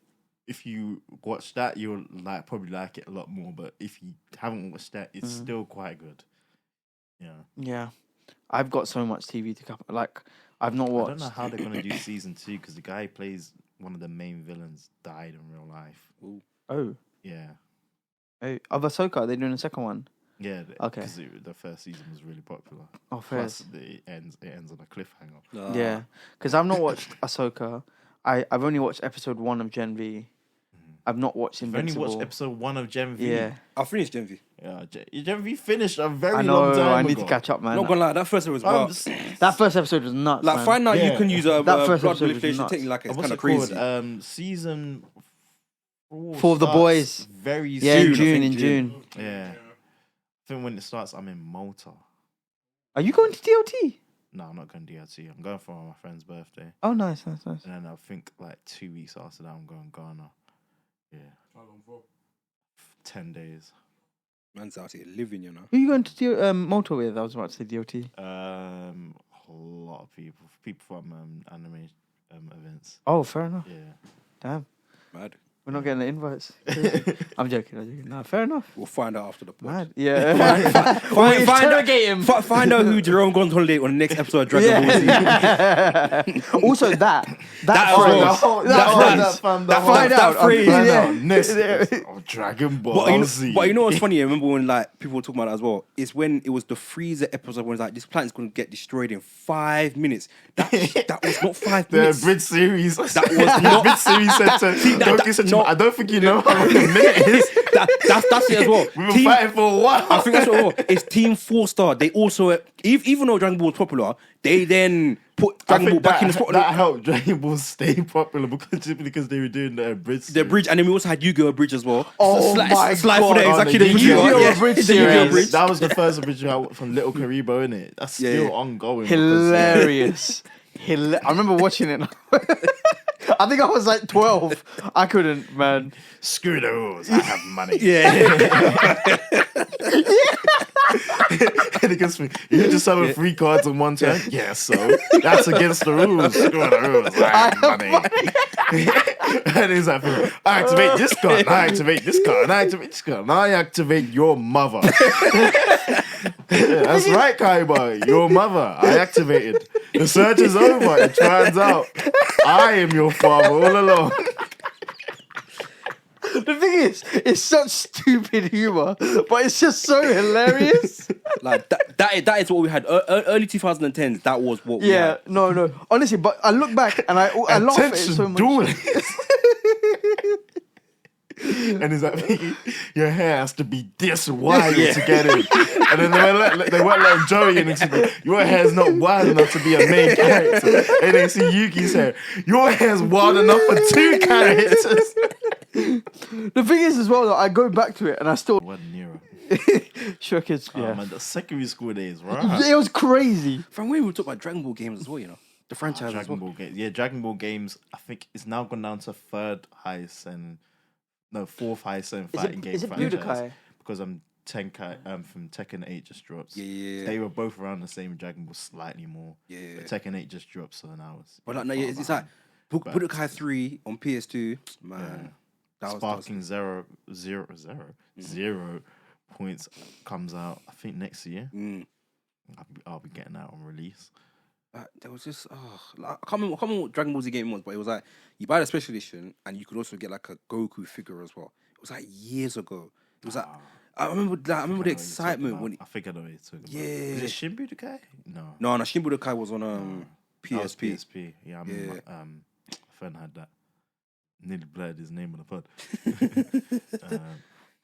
if you watch that, you'll probably like it a lot more. But if you haven't watched that, it's still quite good. Yeah. Yeah. I've got so much TV to cover. Like, I've not watched. I don't know how they're gonna do season 2 because the guy who plays one of the main villains died in real life. Oh. Yeah. Oh, of Ahsoka, are they doing a second one? Yeah. Okay. Because the first season was really popular. Oh, fair. Plus, it ends on a cliffhanger. Yeah. Because I've not watched Ahsoka. I've only watched episode 1 of Gen V. I've not watched I've Invincible. only watched episode 1 of Gen V. Yeah. I finished Gen V. Yeah, Gen V finished a very I know. long time I need ago. to catch up, man. Not gonna lie, that first one was I'm about... just- That first episode was nuts. Like, man. find out Yeah. you can use That blood first episode was manipulation nuts. technique like it's What's kind it of crazy. called? Season 4 For the starts boys. Very Yeah, soon. in I June. think In June. Yeah. I think when it starts, I'm in Malta. Are you going to DLT? No, I'm not going to DRT. I'm going for my friend's birthday. Oh, nice. And then I think 2 weeks after that, I'm going Ghana. Yeah. How long for? 10 days. Man's out here living, you know. Who are you going to Malta with? I was about to say DLT. A lot of people from anime events. Oh, fair enough. Yeah. Damn. Mad. We're not getting the invites. I'm joking. No, fair enough. We'll find out after the pod. Mad. Yeah. Find interrogate him. Find out who Jerome goes on holiday on the next episode of Dragon Ball Z. Also, that That phrase. Next Dragon Ball Z. But you know what's funny? I remember when people were talking about it as well. It's when it was the Freezer episode when it's like this planet's going to get destroyed in 5 minutes. That was not 5 The minutes. Brit series. That was not. Brit series said I don't think you know how long a minute is. That's it as well. We've been fighting for a while. I think that's what it was. It's Team 4-Star. They also, even though Dragon Ball was popular, they then put Dragon Ball back in the spot. That helped Dragon Ball stay popular because they were doing the bridge. The bridge, and then we also had Yu-Gi-Oh! Bridge as well. Oh So my slide God. for that, Oh, exactly the the Yu-Gi-Oh! Yu-Gi-Oh! Bridge The series. Yu-Gi-Oh! Bridge. That was the first bridge from Little Karibo, innit? That's still Yeah. ongoing. Hilarious. I remember watching it. I think I was like 12. I couldn't, man. Screw the rules. I have money. And it gets me. You just have 3 cards on one turn. Yeah, so that's against the rules. Screw the rules. I have money. And he's like, I activate this card. I activate this card. I activate this card. And I activate your mother. That's right, Kaiba. Your mother. I activated. The search is over. It turns out I am your father all along. The thing is, it's such stupid humor, but it's just so hilarious. Like that is what we had early 2010s. That was what we Yeah, had. no. Honestly, but I look back and I laugh at it so much. Dueling. And he's like, your hair has to be this wide to get in. And then they weren't letting Joey in. And like, your hair's not wide enough to be a main character. And they see Yuki's hair. Your hair's wide enough for 2 characters. The thing is, as well, that I go back to it and I still. What Nero? Sure, kids. Oh Yeah. man, the secondary school days, right? It was crazy. From when we talk about Dragon Ball games as well, you know, the franchise as Dragon well. Ball games. Yeah, Dragon Ball games. I think it's now gone down to 4th highest and fighting game Is it franchise. Budokai? Because Tenkai from Tekken 8 just dropped. Yeah. They were both around the same Dragon Ball, slightly more. Yeah. But Tekken 8 just dropped, so now it's. But like, no, it's like Budokai 3 on PS2, man. That Sparking zero points comes out, I think, next year. I'll be getting that on release. There was just I can't remember what Dragon Ball Z game was, but it was like you buy the special edition and you could also get like a Goku figure as well. It was like years ago. It was like I remember the excitement when I think I know what you're talking about. Yeah. Is it Shin Budokai? No. No, Shin Budokai was on That was PSP. PSP. Yeah, I mean, my friend had that. Nearly blurred his name on the pod. I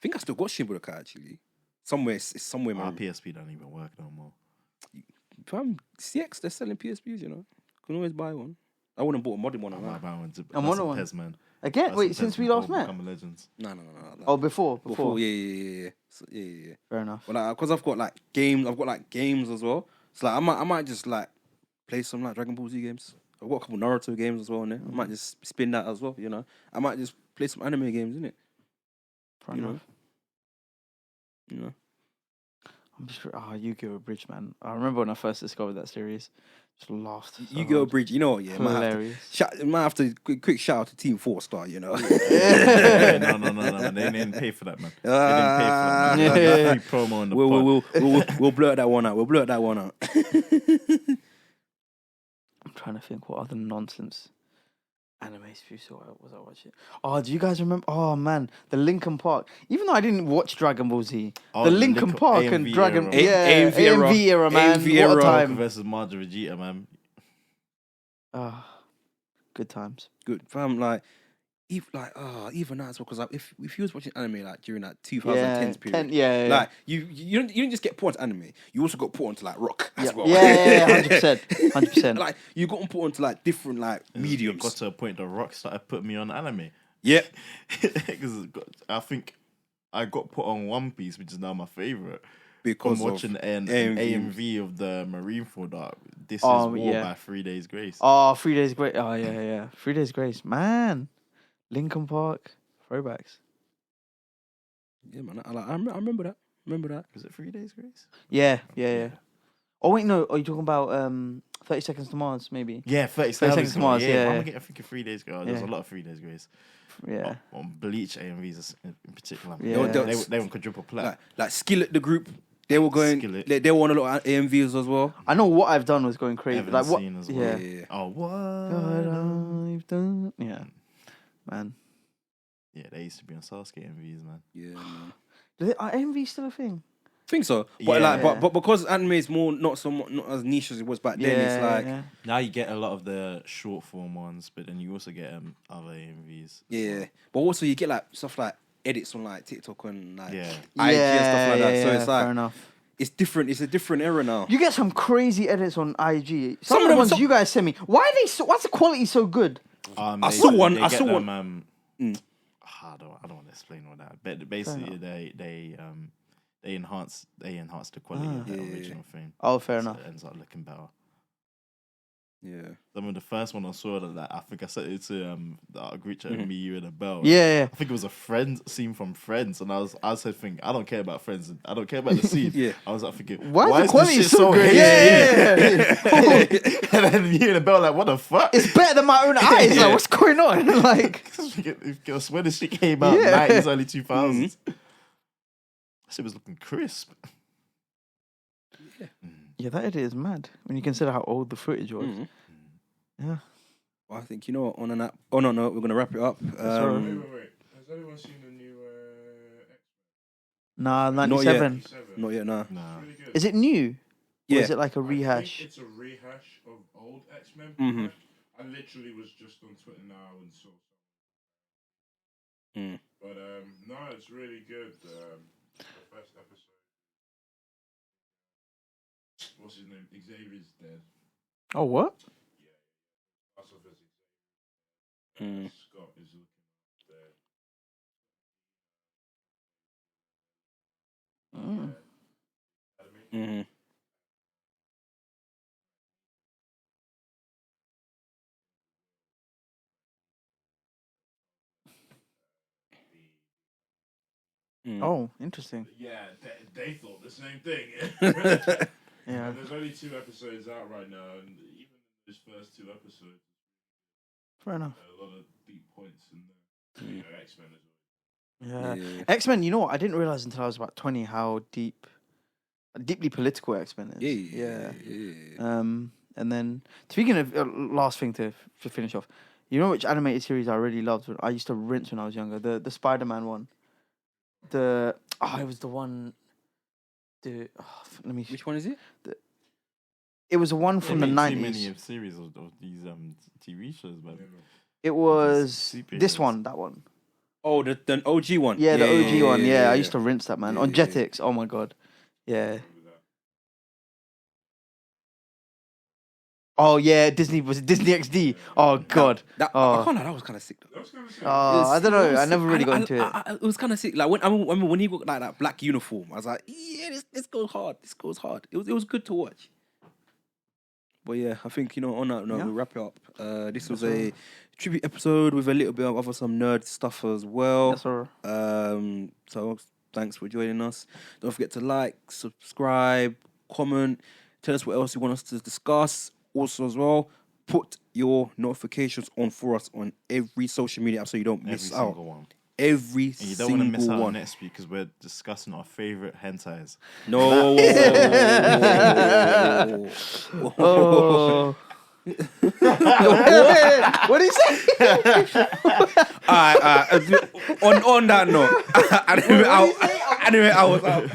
think I still got Shin Budokai actually. Somewhere, it's somewhere. My Man. PSP don't even work no more. Fam, CX, they're selling PSPs, you know. Can always buy one. I wouldn't bought a modern one. I might buy one. A modern one? Pez, man. Again? That's Wait, some since Pez we man. last met? Become legends. No. Oh, before. Yeah. So, yeah. Fair enough. Well, because I've got like games. I've got like games as well. So like, I might just like play some like Dragon Ball Z games. I've got a couple Naruto games as well in there. I might just spin that as well. You know, I might just play some anime games, innit? Fair You know? enough. You know. I'm just Yu-Gi-Oh! Bridge, man. I remember when I first discovered that series. Just laughed. So Yu-Gi-Oh! hard. Bridge, you know what? Yeah, Hilarious. might have to quick shout out to Team 4-Star, you know. No. They didn't pay for that, man. They didn't pay for that, man. They had free promo in the pod. We'll blur that one out. I'm trying to think what other nonsense animes was I watching? Oh, do you guys remember? Oh man, the Linkin Park. Even though I didn't watch Dragon Ball Z, the Linkin Park and AMV Dragon, era. AMV era, man. AMV What a era. time! Versus Marjorie Vegeta, man. Good times. Good, fam. Like, even that as well. Because like, if you was watching anime like during that 2010s period, like you didn't just get put onto anime. You also got put onto like rock as well. Yeah, 100%. Like you got put onto like different like mediums. Got to a point that rock started putting me on anime. Yeah, because I think I got put on One Piece, which is now my favorite. because I'm watching an AMV of the Marineford arc. This is War by 3 Days Grace. Oh, 3 Days Grace. Oh, yeah. 3 Days Grace. Man. Linkin Park. Throwbacks. Yeah, man. I remember that. Was it 3 Days Grace? Yeah. Oh, wait, no. Are you talking about 30 Seconds to Mars, maybe? Yeah, 30 Seconds to Mars, yeah. Why am I thinking 3 Days Grace? There's a lot of 3 Days Grace. Yeah. On Bleach AMVs in particular. Yeah. They won quadruple plat. Like Skillet, the group. They were going. Skillet. They were on a lot of AMVs as well. I know What I've Done was going crazy. Evan Like what? Scene as well. Yeah. Oh, what? What I've done. Yeah. Man. Yeah, they used to be on Sasuke AMVs, man. Yeah, man. Are AMV still a thing? Think so, but Yeah. but because anime is not as niche as it was back then. It's like Now you get a lot of the short form ones, but then you also get other AMVs. but also you get like stuff like edits on like TikTok and like Yeah. IG and stuff like that. So it's like fair enough. it's different. It's a different era now. You get some crazy edits on IG. Some Some of of the them- ones you guys send me. Why's the quality so good? I saw one. I don't want to explain all that, but basically they enhance the quality of the original thing. Oh, fair So enough. it ends up looking better. Yeah. Some of the first one I saw that I think I sent it to the group chat me, you, and a bell. Yeah. I think it was a Friends scene from Friends, and I was thinking, I don't care about Friends, I don't care about the scene. Yeah. I was like thinking, Why is the this quality shit so good? hazy? Yeah. And then you and a bell like, what the fuck? It's better than my own eyes. Like, what's going on? Like, I swear this shit came out 90s, early 2000s. Shit was looking crisp. yeah, that edit is mad when you consider how old the footage was. Yeah. Well, I think on that. Oh no, we're gonna wrap it up. Wait. Has anyone seen the new Nah, Not 97. Not yet. No. Nah. really good. Is it new? Yeah. Or is it like a I think rehash? it's a rehash of old X-Men. Mhm. I literally was just on Twitter now and saw Mm. But no, it's really good. The first episode. What's his name? Xavier's dead. Oh, what? That's of his Mm. Scott is looking there. Mm-hmm. Oh, interesting. Yeah, they thought the same thing. Yeah. And there's only 2 episodes out right now, and even those first 2 episodes, Fair enough. A lot of deep points in there. You know, X-Men as well. Yeah. Yeah. X-Men, you know what? I didn't realize until I was about 20 how deeply political X-Men is. Yeah. And then, speaking of, last thing to finish off, you know which animated series I really loved? I used to rinse when I was younger? The Spider-Man one. It was the one... Which one is it? It was the one from the Too 90s. many of series of these TV shows, man. It was Superheroes. this one, that one. Oh, the OG one. Yeah, the OG one. Yeah, I used to rinse that, man. Yeah, On yeah. Jetix. Oh, my God. Yeah. Oh, yeah, Disney XD. Oh, God. I can't lie, that was kind of sick. That was kind of sick. I don't know. I never really got into it. It was kind of sick. Like when he got like that black uniform, I was like, yeah, this goes hard. This goes hard. It was good to watch. But yeah, I think on that note, we'll wrap it up. This was a tribute episode with a little bit of some nerd stuff as well. Yes, sir. So thanks for joining us. Don't forget to like, subscribe, comment, tell us what else you want us to discuss. Also as well, put your notifications on for us on every social media app so you don't miss out. Single one. Every And you don't single want to miss out one. next week because we're discussing our favorite hentais. No. Oh. What did he say? Alright. On that note, anyway, I was out.